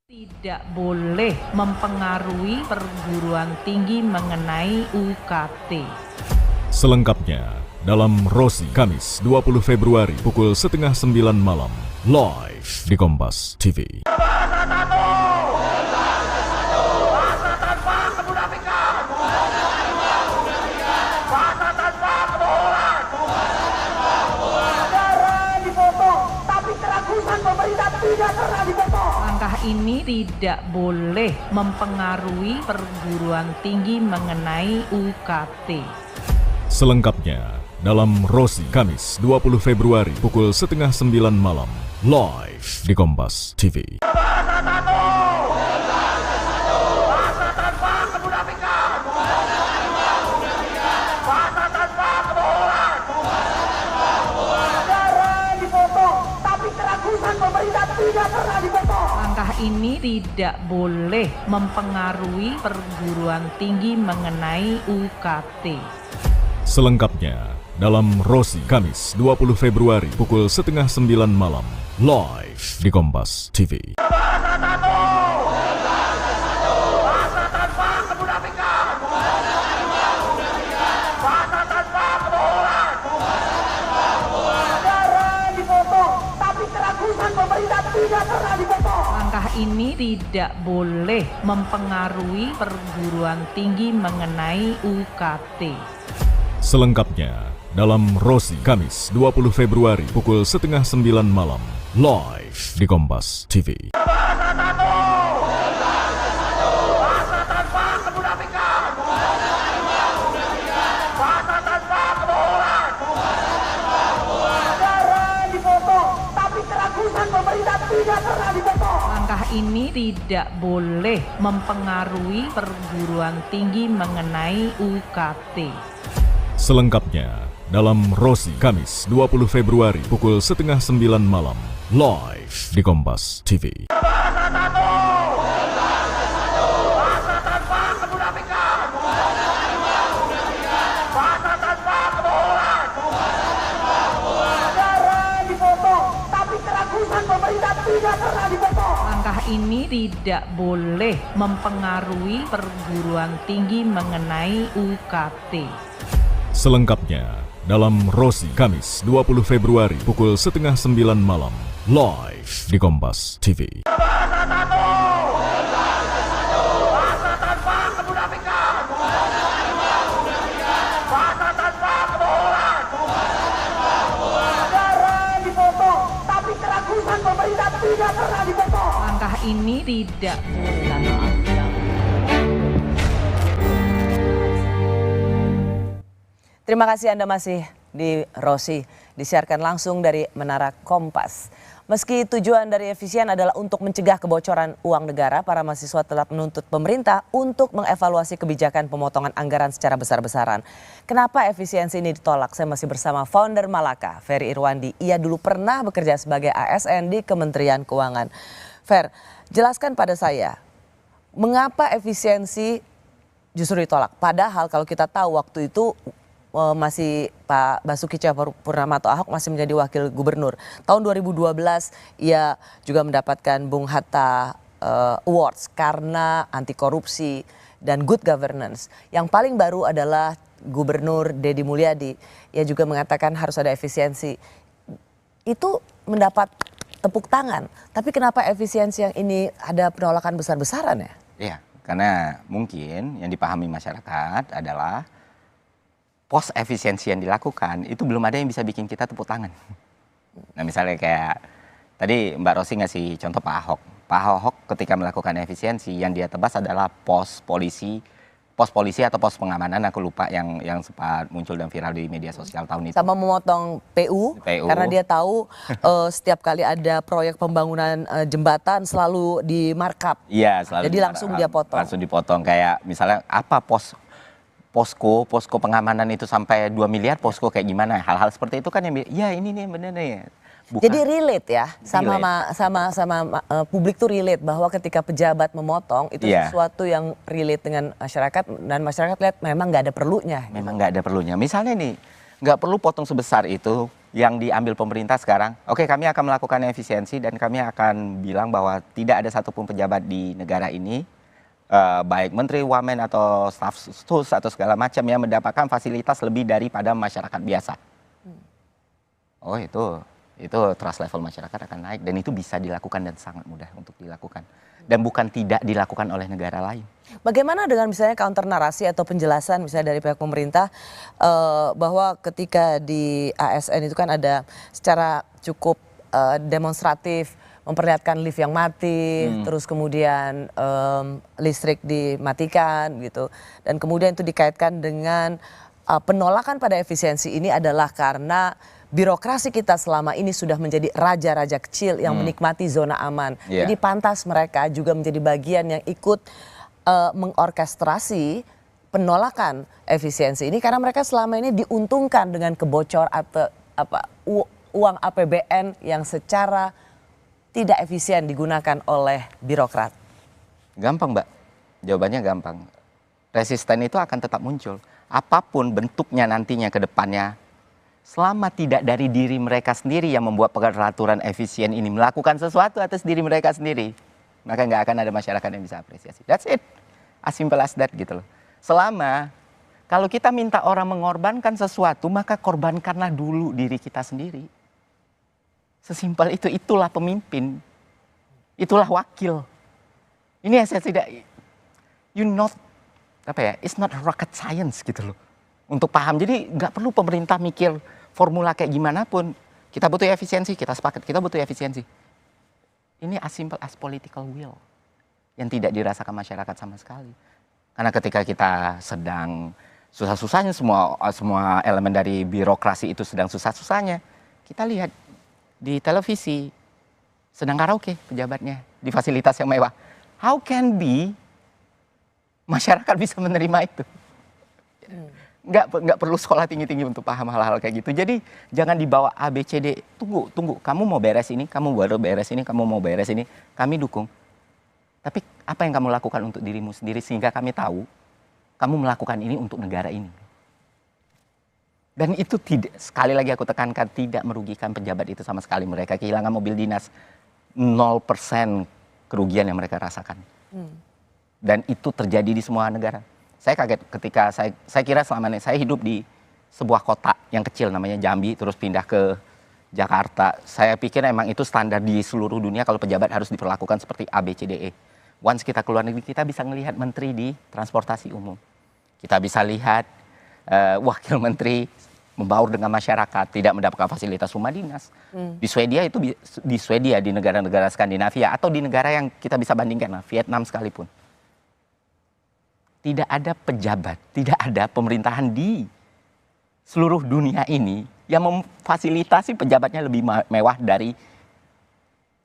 Tidak boleh mempengaruhi perguruan tinggi mengenai UKT. Selengkapnya dalam Rosi Kamis 20 Februari pukul setengah 9 malam live di Kompas TV. Langkah ini tidak boleh mempengaruhi perguruan tinggi mengenai UKT. Selengkapnya dalam Rosi Kamis 20 Februari pukul setengah 9 malam live di Kompas TV. Langkah ini tidak boleh mempengaruhi perguruan tinggi mengenai UKT. Selengkapnya dalam Rosi Kamis 20 Februari pukul setengah 9 malam live di Kompas TV. Langkah ini tidak boleh mempengaruhi perguruan tinggi mengenai UKT. Selengkapnya dalam Rosi Kamis 20 Februari pukul setengah 9 malam live di Kompas TV. Langkah ini tidak boleh mempengaruhi perguruan tinggi mengenai UKT. Selengkapnya dalam Rosi Kamis 20 Februari pukul setengah 9 malam live di Kompas TV. Langkah ini tidak boleh mempengaruhi perguruan tinggi mengenai UKT. Selengkapnya dalam Rosi Kamis 20 Februari pukul setengah 9 malam live di Kompas TV. Langkah ini tidak boleh. Terima kasih Anda masih di Rosi, disiarkan langsung dari Menara Kompas. Meski tujuan dari efisien adalah untuk mencegah kebocoran uang negara, para mahasiswa tetap menuntut pemerintah untuk mengevaluasi kebijakan pemotongan anggaran secara besar-besaran. Kenapa efisiensi ini ditolak? Saya masih bersama founder Malaka, Ferry Irwandi. Ia dulu pernah bekerja sebagai ASN di Kementerian Keuangan. Fer, jelaskan pada saya, mengapa efisiensi justru ditolak? Padahal kalau kita tahu waktu itu masih Pak Basuki Cahayapurnama atau Ahok masih menjadi wakil gubernur. Tahun 2012 ia juga mendapatkan Bung Hatta Awards karena anti korupsi dan good governance. Yang paling baru adalah Gubernur Deddy Mulyadi. Ia juga mengatakan harus ada efisiensi. Itu mendapat tepuk tangan. Tapi kenapa efisiensi yang ini ada penolakan besar-besaran ya? Iya, karena mungkin yang dipahami masyarakat adalah pos efisiensi yang dilakukan itu belum ada yang bisa bikin kita tepuk tangan. Nah misalnya kayak tadi Mbak Rosi ngasih contoh Pak Ahok. Pak Ahok ketika melakukan efisiensi yang dia tebas adalah pos polisi atau pos pengamanan, aku lupa yang sempat muncul dan viral di media sosial tahun itu. Sama memotong PU. Karena dia tahu setiap kali ada proyek pembangunan jembatan selalu di markup. Iya, selalu. Jadi langsung dia potong. Langsung dipotong, kayak misalnya apa posko pengamanan itu sampai 2 miliar, posko kayak gimana, hal-hal seperti itu kan yang ya ini nih bener nih. Bukan. Jadi relate ya sama publik tuh relate bahwa ketika pejabat memotong itu sesuatu yang relate dengan masyarakat dan masyarakat lihat memang nggak ada perlunya. Memang nggak ada perlunya. Misalnya nih nggak perlu potong sebesar itu yang diambil pemerintah sekarang, oke kami akan melakukan efisiensi dan kami akan bilang bahwa tidak ada satupun pejabat di negara ini, baik menteri, wamen atau staf sus atau segala macam yang mendapatkan fasilitas lebih daripada masyarakat biasa. Oh itu trust level masyarakat akan naik dan itu bisa dilakukan dan sangat mudah untuk dilakukan dan bukan tidak dilakukan oleh negara lain. Bagaimana dengan misalnya counter narasi atau penjelasan misalnya dari pihak pemerintah bahwa ketika di ASN itu kan ada secara cukup demonstratif memperlihatkan lift yang mati, terus kemudian listrik dimatikan gitu, dan kemudian itu dikaitkan dengan penolakan pada efisiensi ini adalah karena birokrasi kita selama ini sudah menjadi raja-raja kecil yang menikmati zona aman. Jadi pantas mereka juga menjadi bagian yang ikut mengorkestrasi penolakan efisiensi ini karena mereka selama ini diuntungkan dengan kebocor atau uang APBN yang secara tidak efisien digunakan oleh birokrat. Gampang, Mbak. Jawabannya gampang. Resisten itu akan tetap muncul. Apapun bentuknya nantinya ke depannya, selama tidak dari diri mereka sendiri yang membuat peraturan efisien ini melakukan sesuatu atas diri mereka sendiri, maka nggak akan ada masyarakat yang bisa apresiasi. That's it. As simple as that gitu loh. Selama kalau kita minta orang mengorbankan sesuatu, maka korbankanlah dulu diri kita sendiri. Sesimpel itu, itulah pemimpin. Itulah wakil. Ini yang saya tidak, it's not rocket science gitu loh. Untuk paham, jadi nggak perlu pemerintah mikir formula kayak gimana pun. Kita butuh efisiensi, kita sepakat, kita butuh efisiensi. Ini as simple as political will. Yang tidak dirasakan masyarakat sama sekali. Karena ketika kita sedang susah-susahnya, semua elemen dari birokrasi itu sedang susah-susahnya. Kita lihat di televisi, sedang karaoke pejabatnya, di fasilitas yang mewah. How can be masyarakat bisa menerima itu? Nggak perlu sekolah tinggi-tinggi untuk paham hal-hal kayak gitu. Jadi jangan dibawa A, B, C, D. Tunggu. Kamu mau beres ini, kamu baru beres ini, kamu mau beres ini. Kami dukung. Tapi apa yang kamu lakukan untuk dirimu sendiri sehingga kami tahu kamu melakukan ini untuk negara ini. Dan itu tidak, sekali lagi aku tekankan, tidak merugikan pejabat itu sama sekali. Mereka kehilangan mobil dinas, 0% kerugian yang mereka rasakan. Dan itu terjadi di semua negara. Saya kaget ketika saya kira selama ini saya hidup di sebuah kota yang kecil namanya Jambi, terus pindah ke Jakarta. Saya pikir emang itu standar di seluruh dunia kalau pejabat harus diperlakukan seperti A, B, C, D, E. Once kita keluar negeri, kita bisa melihat menteri di transportasi umum. Kita bisa lihat wakil menteri membaur dengan masyarakat, tidak mendapatkan fasilitas rumah dinas. Di Swedia, di negara-negara Skandinavia, atau di negara yang kita bisa bandingkan, Vietnam sekalipun. Tidak ada pejabat, tidak ada pemerintahan di seluruh dunia ini yang memfasilitasi pejabatnya lebih mewah dari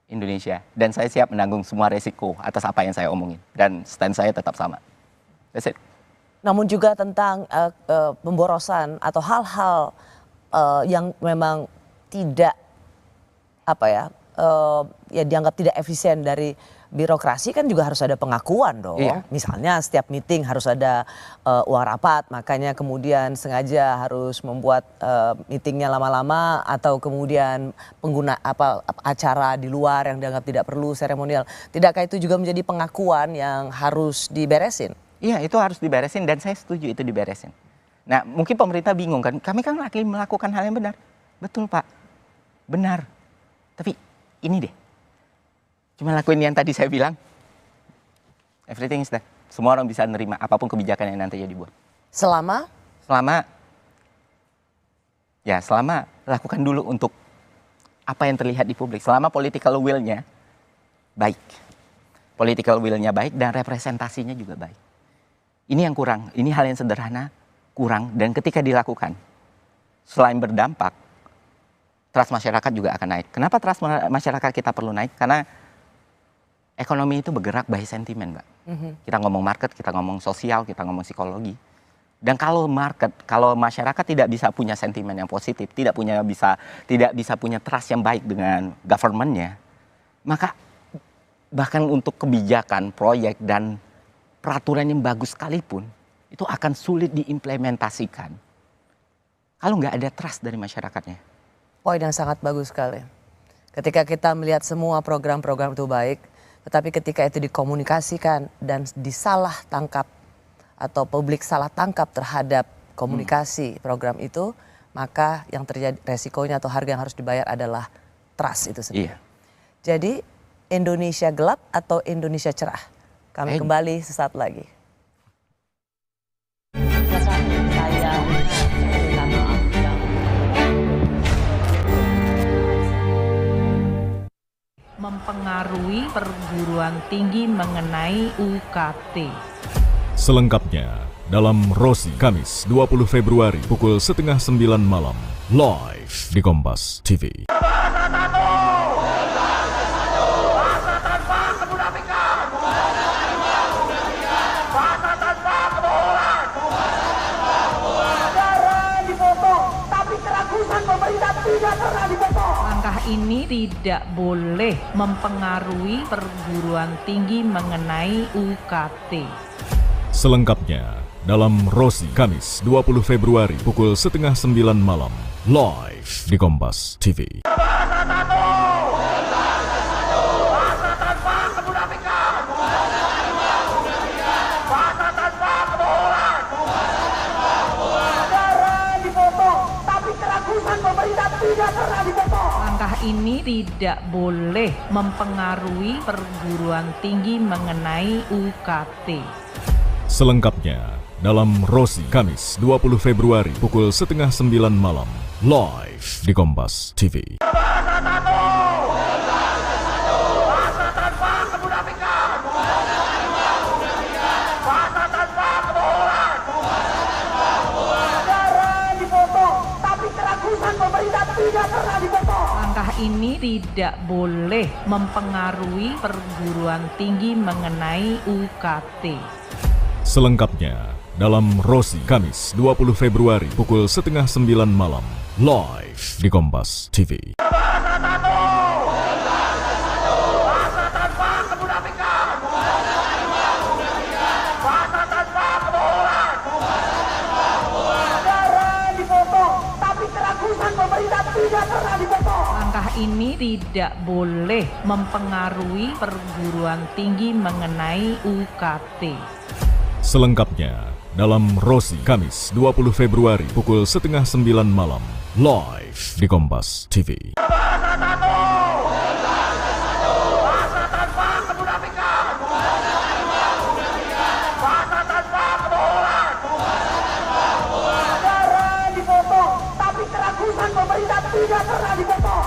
Indonesia. Dan saya siap menanggung semua resiko atas apa yang saya omongin. Dan stand saya tetap sama. That's it. Namun juga tentang pemborosan atau hal-hal yang memang tidak dianggap tidak efisien dari birokrasi kan juga harus ada pengakuan dong. Iya. Misalnya setiap meeting harus ada uang rapat, makanya kemudian sengaja harus membuat meetingnya lama-lama atau kemudian acara di luar yang dianggap tidak perlu seremonial. Tidakkah itu juga menjadi pengakuan yang harus diberesin? Iya, itu harus diberesin dan saya setuju itu diberesin. Nah, mungkin pemerintah bingung kan, kami kan lagi melakukan hal yang benar. Betul Pak, benar. Tapi ini deh. Cuma lakuin yang tadi saya bilang, everything is done. Semua orang bisa nerima apapun kebijakan yang nantinya dibuat. Selama lakukan dulu untuk apa yang terlihat di publik. Selama political will-nya baik. Political will-nya baik dan representasinya juga baik. Ini yang kurang, ini hal yang sederhana, kurang. Dan ketika dilakukan, selain berdampak, trust masyarakat juga akan naik. Kenapa trust masyarakat kita perlu naik? Karena ekonomi itu bergerak by sentimen, Mbak. Kita ngomong market, kita ngomong sosial, kita ngomong psikologi. Dan kalau masyarakat tidak bisa punya sentimen yang positif, tidak bisa punya trust yang baik dengan government-nya, maka bahkan untuk kebijakan, proyek, dan peraturan yang bagus sekalipun, itu akan sulit diimplementasikan kalau nggak ada trust dari masyarakatnya. Poin yang sangat bagus sekali. Ketika kita melihat semua program-program itu baik, tetapi ketika itu dikomunikasikan dan disalah tangkap atau publik salah tangkap terhadap komunikasi program itu, maka yang terjadi resikonya atau harga yang harus dibayar adalah trust itu sendiri. Iya. Jadi Indonesia gelap atau Indonesia cerah? Kami kembali sesaat lagi. Saya minta maaf yang mempengaruhi perguruan tinggi mengenai UKT. Selengkapnya dalam Rosi Kamis 20 Februari pukul 8:30 malam live di Kompas TV. Langkah ini tidak boleh mempengaruhi perguruan tinggi mengenai UKT. Selengkapnya dalam Rosi Kamis 20 Februari pukul 8:30 malam live di Kompas TV. Langkah ini tidak boleh mempengaruhi perguruan tinggi mengenai UKT. Selengkapnya dalam Rosi Kamis 20 Februari pukul 8:30 malam live di Kompas TV. Langkah ini tidak boleh mempengaruhi perguruan tinggi mengenai UKT. Selengkapnya dalam Rosi Kamis 20 Februari pukul 8:30 malam live di Kompas TV. Langkah ini tidak boleh mempengaruhi perguruan tinggi mengenai UKT. Selengkapnya dalam Rosi Kamis 20 Februari pukul 8:30 malam live di Kompas TV.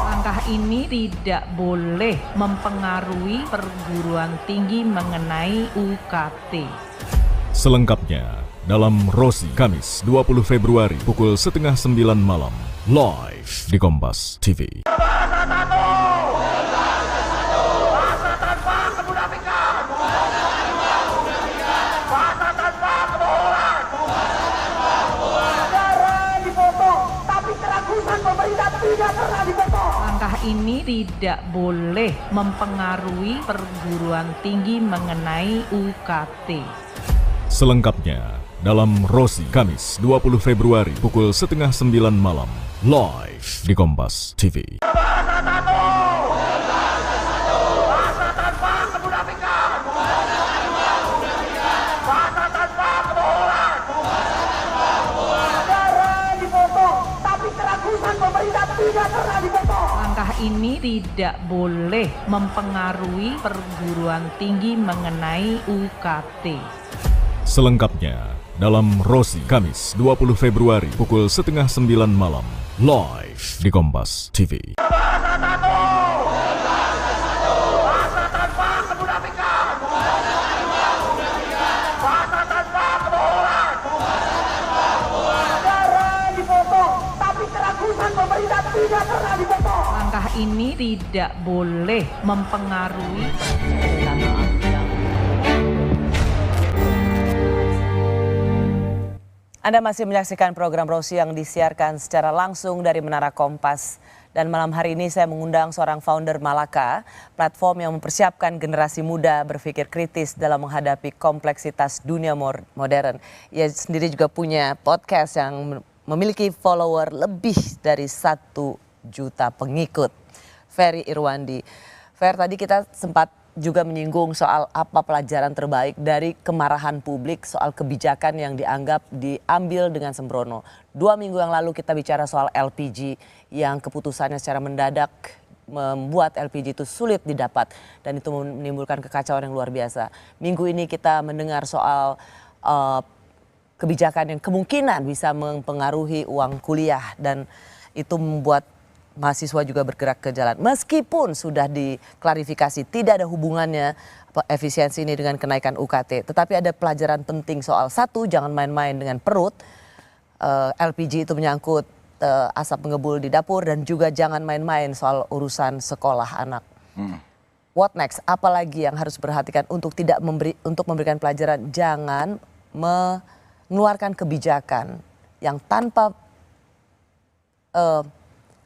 Langkah ini tidak boleh mempengaruhi perguruan tinggi mengenai UKT. Selengkapnya dalam Rosi Kamis 20 Februari pukul 8:30 malam live di Kompas TV. Langkah ini tidak boleh mempengaruhi perguruan tinggi mengenai UKT. Selengkapnya dalam Rosi Kamis 20 Februari pukul 8:30 malam live di Kompas TV. Langkah ini tidak boleh mempengaruhi perguruan tinggi mengenai UKT. Selengkapnya dalam Rosi Kamis 20 Februari pukul 8:30 malam live di Kompas TV. Langkah ini tidak boleh mempengaruhi perguruan tinggi. Anda masih menyaksikan program Rosi yang disiarkan secara langsung dari Menara Kompas. Dan malam hari ini saya mengundang seorang founder Malaka, platform yang mempersiapkan generasi muda berpikir kritis dalam menghadapi kompleksitas dunia modern. Ia sendiri juga punya podcast yang memiliki follower lebih dari 1 juta pengikut. Ferry Irwandi. Fer, tadi kita sempat juga menyinggung soal apa pelajaran terbaik dari kemarahan publik soal kebijakan yang dianggap diambil dengan sembrono. 2 minggu yang lalu kita bicara soal LPG yang keputusannya secara mendadak membuat LPG itu sulit didapat dan itu menimbulkan kekacauan yang luar biasa. Minggu ini kita mendengar soal kebijakan yang kemungkinan bisa mempengaruhi uang kuliah dan itu membuat mahasiswa juga bergerak ke jalan. Meskipun sudah diklarifikasi tidak ada hubungannya efisiensi ini dengan kenaikan UKT. Tetapi ada pelajaran penting soal satu, jangan main-main dengan perut. LPG itu menyangkut asap menggebul di dapur dan juga jangan main-main soal urusan sekolah anak. What next? Apalagi yang harus diperhatikan untuk memberikan pelajaran? Jangan mengeluarkan kebijakan yang tanpa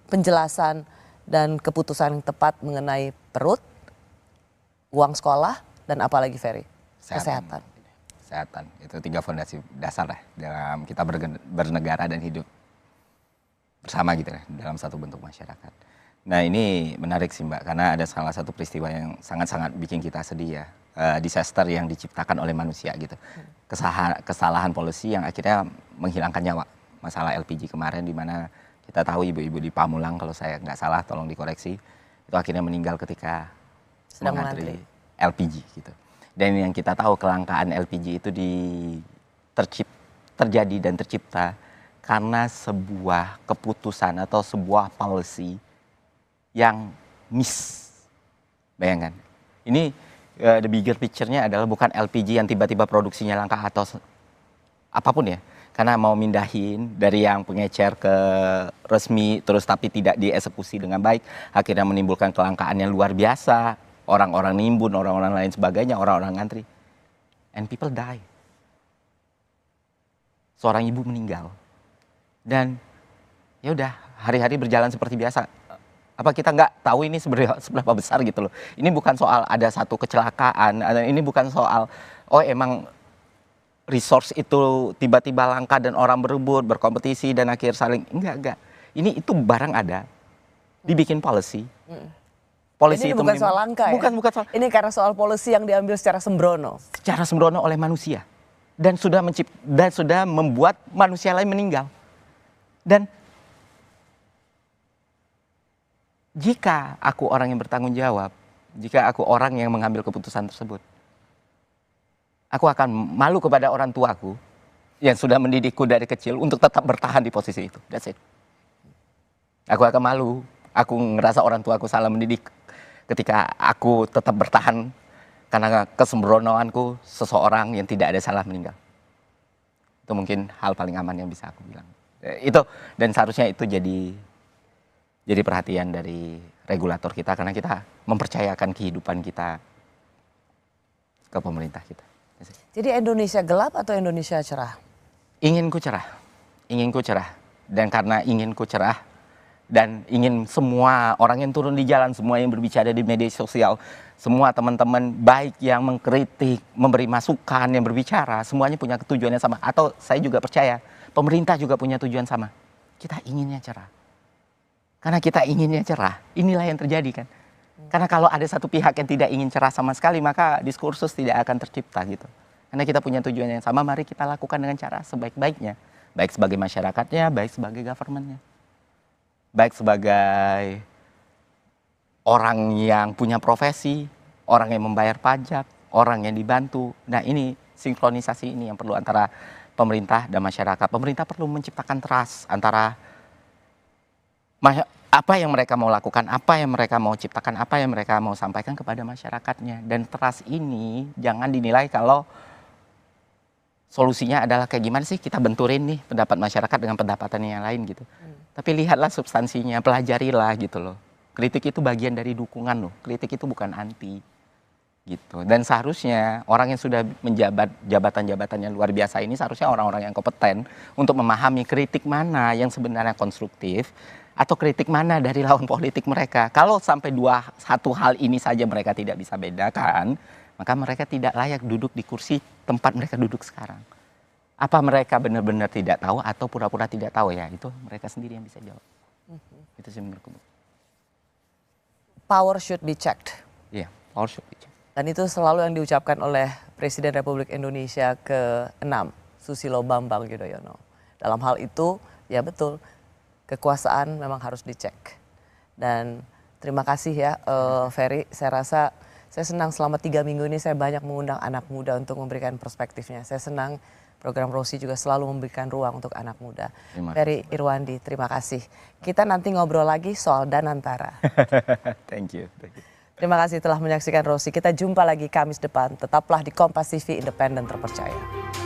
penjelasan dan keputusan yang tepat mengenai perut, uang sekolah, dan apalagi Ferry? Kesehatan. Kesehatan, itu 3 fondasi dasar lah dalam kita bernegara dan hidup bersama gitu ya, dalam satu bentuk masyarakat. Nah ini menarik sih Mbak, karena ada salah satu peristiwa yang sangat-sangat bikin kita sedih ya. Disaster yang diciptakan oleh manusia gitu. Kesalahan polisi yang akhirnya menghilangkan nyawa. Masalah LPG kemarin di mana kita tahu ibu-ibu di Pamulang, kalau saya nggak salah tolong dikoreksi, itu akhirnya meninggal ketika sedang mengantri LPG gitu. Dan yang kita tahu kelangkaan LPG itu terjadi dan tercipta karena sebuah keputusan atau sebuah policy yang miss. Bayangkan, ini the bigger picture-nya adalah bukan LPG yang tiba-tiba produksinya langka atau apapun ya. Karena mau mindahin dari yang pengecer ke resmi terus tapi tidak dieksekusi dengan baik, akhirnya menimbulkan kelangkaan yang luar biasa, orang-orang nimbun, orang-orang lain sebagainya, orang-orang ngantri, and people die. Seorang ibu meninggal dan ya udah hari-hari berjalan seperti biasa. Apa kita nggak tahu ini seberapa besar gitu loh? Ini bukan soal ada satu kecelakaan, ini bukan soal emang resource itu tiba-tiba langka dan orang berebut, berkompetisi dan akhir saling enggak. Ini itu barang ada, dibikin policy. Jadi ini bukan soal langka ya? Bukan soal. Ini karena soal policy yang diambil secara sembrono. Secara sembrono oleh manusia dan sudah membuat manusia lain meninggal. Dan jika aku orang yang bertanggung jawab, jika aku orang yang mengambil keputusan tersebut, aku akan malu kepada orang tuaku yang sudah mendidikku dari kecil untuk tetap bertahan di posisi itu. That's it. Aku akan malu. Aku ngerasa orang tuaku salah mendidik ketika aku tetap bertahan karena kesembronoanku seseorang yang tidak ada salah meninggal. Itu mungkin hal paling aman yang bisa aku bilang. Itu dan seharusnya itu jadi perhatian dari regulator kita karena kita mempercayakan kehidupan kita ke pemerintah kita. Jadi Indonesia gelap atau Indonesia cerah? Inginku cerah. Dan karena inginku cerah dan ingin semua orang yang turun di jalan, semua yang berbicara di media sosial, semua teman-teman baik yang mengkritik, memberi masukan, yang berbicara, semuanya punya tujuan yang sama. Atau saya juga percaya, pemerintah juga punya tujuan sama. Kita inginnya cerah. Karena kita inginnya cerah, inilah yang terjadi kan. Karena kalau ada satu pihak yang tidak ingin cerah sama sekali, maka diskursus tidak akan tercipta gitu. Karena kita punya tujuan yang sama, mari kita lakukan dengan cara sebaik-baiknya. Baik sebagai masyarakatnya, baik sebagai government-nya. Baik sebagai orang yang punya profesi, orang yang membayar pajak, orang yang dibantu. Nah ini sinkronisasi ini yang perlu antara pemerintah dan masyarakat. Pemerintah perlu menciptakan trust antara apa yang mereka mau lakukan, apa yang mereka mau ciptakan, apa yang mereka mau sampaikan kepada masyarakatnya. Dan trust ini jangan dinilai kalau solusinya adalah kayak gimana sih kita benturin nih pendapat masyarakat dengan pendapatan yang lain gitu. Tapi lihatlah substansinya, pelajarilah gitu loh. Kritik itu bagian dari dukungan loh, kritik itu bukan anti gitu. Dan seharusnya orang yang sudah menjabat jabatan-jabatan yang luar biasa ini seharusnya orang-orang yang kompeten untuk memahami kritik mana yang sebenarnya konstruktif, atau kritik mana dari lawan politik mereka. Kalau sampai satu hal ini saja mereka tidak bisa bedakan, maka mereka tidak layak duduk di kursi tempat mereka duduk sekarang. Apa mereka benar-benar tidak tahu atau pura-pura tidak tahu ya, itu mereka sendiri yang bisa jawab. Itu sih menurutku. Power should be checked. Iya, power should be checked. Dan itu selalu yang diucapkan oleh Presiden Republik Indonesia ke-6, Susilo Bambang Yudhoyono. Dalam hal itu, ya betul, kekuasaan memang harus dicek. Dan terima kasih ya Ferry, saya rasa saya senang selama 3 minggu ini saya banyak mengundang anak muda untuk memberikan perspektifnya. Saya senang program Rosi juga selalu memberikan ruang untuk anak muda. Ferry Irwandi, terima kasih. Kita nanti ngobrol lagi soal Danantara. Thank you. Terima kasih telah menyaksikan Rosi. Kita jumpa lagi Kamis depan. Tetaplah di Kompas TV, independen terpercaya.